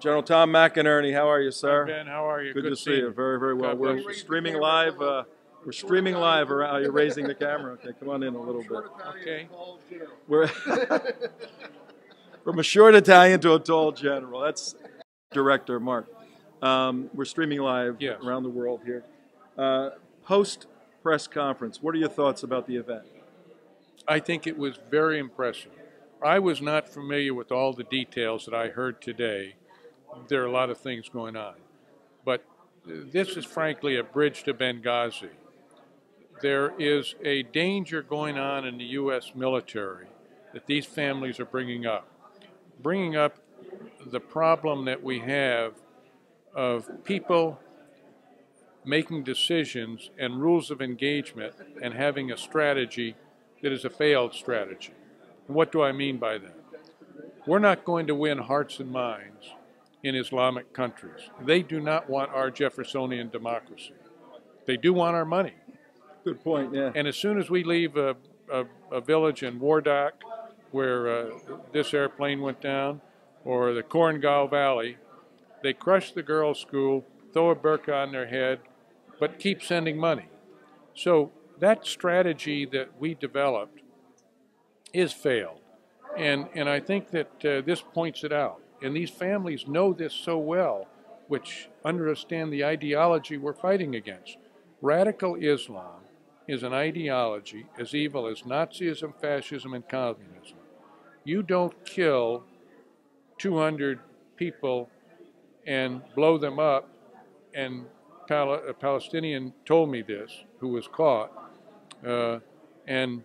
General Tom McInerney, how are you, sir? Hi, Ben, how are you? Good to see you. Very, very well. We're streaming live. We're streaming live. You're raising the camera. Okay, come on in a little bit. Okay. We're from a short Italian to a tall general. That's director Mark. We're streaming live around the world here. Post press conference. What are your thoughts about the event? I think it was very impressive. I was not familiar with all the details that I heard today. There are a lot of things going on. But this is frankly a bridge to Benghazi. There is a danger going on in the U.S. military that these families are bringing up the problem that we have of people making decisions and rules of engagement and having a strategy that is a failed strategy. And what do I mean by that? We're not going to win hearts and minds in Islamic countries. They do not want our Jeffersonian democracy. They do want our money. Good point, yeah. And as soon as we leave a village in Wardak where this airplane went down, or the Korengal Valley, they crush the girls' school, throw a burqa on their head, but keep sending money. So that strategy that we developed is failed. And I think that this points it out. And these families know this so well, which understand the ideology we're fighting against. Radical Islam is an ideology as evil as Nazism, fascism, and communism. You don't kill 200 people and blow them up, and a Palestinian told me this, who was caught, and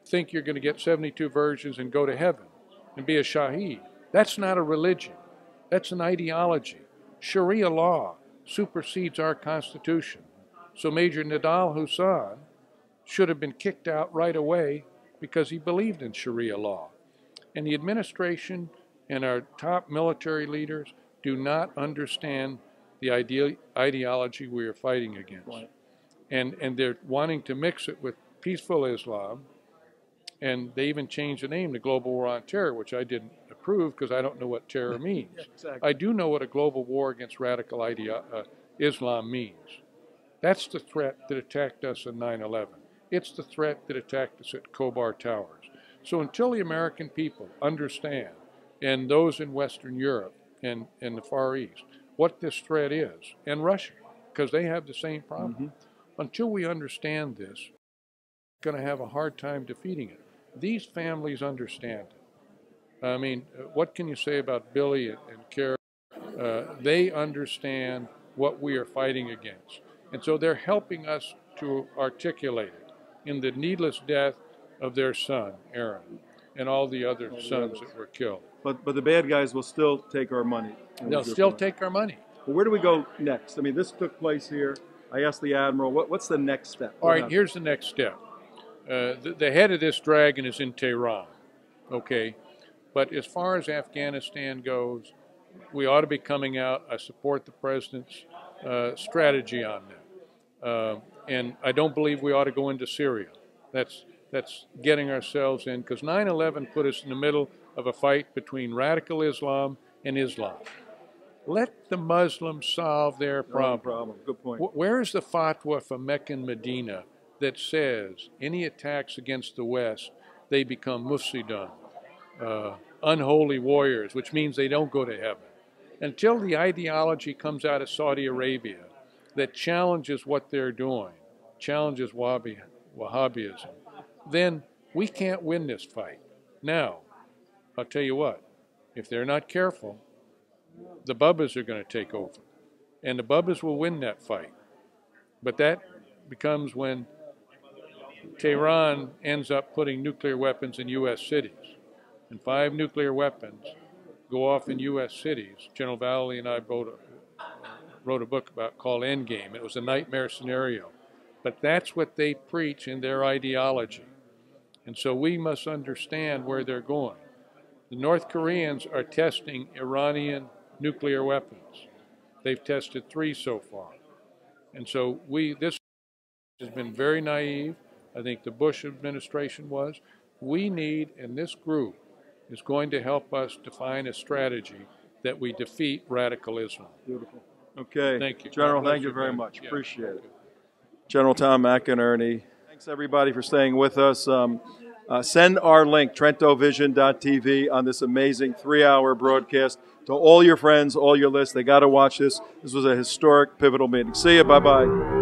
think you're going to get 72 virgins and go to heaven and be a shaheed. That's not a religion. That's an ideology. Sharia law supersedes our Constitution. So Major Nidal Hussain should have been kicked out right away because he believed in Sharia law. And the administration and our top military leaders do not understand the ideology we are fighting against. And they're wanting to mix it with peaceful Islam, and they even changed the name to Global War on Terror, which I didn't approve because I don't know what terror means. Exactly. I do know what a global war against radical Islam means. That's the threat that attacked us in 9/11. It's the threat that attacked us at Khobar Towers. So until the American people understand, and those in Western Europe and the Far East, what this threat is, and Russia, because they have the same problem, until we understand this, we're going to have a hard time defeating it. These families understand it. I mean, what can you say about Billy and Kara? They understand what we are fighting against. And so they're helping us to articulate it in the needless death of their son, Aaron, and all the other sons that were killed. But the bad guys will still take our money. They'll still take our money. Well, where do we go next? I mean, this took place here. I asked the Admiral, what's the next step? All right, here's the next step. The head of this dragon is in Tehran, okay? But as far as Afghanistan goes, we ought to be coming out. I support the president's strategy on that. And I don't believe we ought to go into Syria. That's getting ourselves in, because 9/11 put us in the middle of a fight between radical Islam and Islam. Let the Muslims solve their problem. Good point. Where is the fatwa from Mecca and Medina that says any attacks against the West, they become mufsidun, unholy warriors, which means they don't go to heaven? Until the ideology comes out of Saudi Arabia that challenges what they're doing, challenges Wahhabism, then we can't win this fight. Now, I'll tell you what, if they're not careful, the Bubbas are going to take over, and the Bubbas will win that fight. But that becomes when Tehran ends up putting nuclear weapons in U.S. cities, and 5 nuclear weapons go off in U.S. cities. General Valley and I wrote a book called Endgame. It was a nightmare scenario. But that's what they preach in their ideology. And so we must understand where they're going. The North Koreans are testing Iranian nuclear weapons. They've tested 3 so far. And so this has been very naive. I think the Bush administration was. We need, and this group is going to help us define a strategy that we defeat radicalism. Beautiful. Okay. Thank you. General, thank you very much. Appreciate it. General Tom McInerney. Thanks, everybody, for staying with us. Send our link, trentovision.tv, on this amazing 3-hour broadcast to all your friends, all your lists. They got to watch this. This was a historic, pivotal meeting. See you. Bye-bye.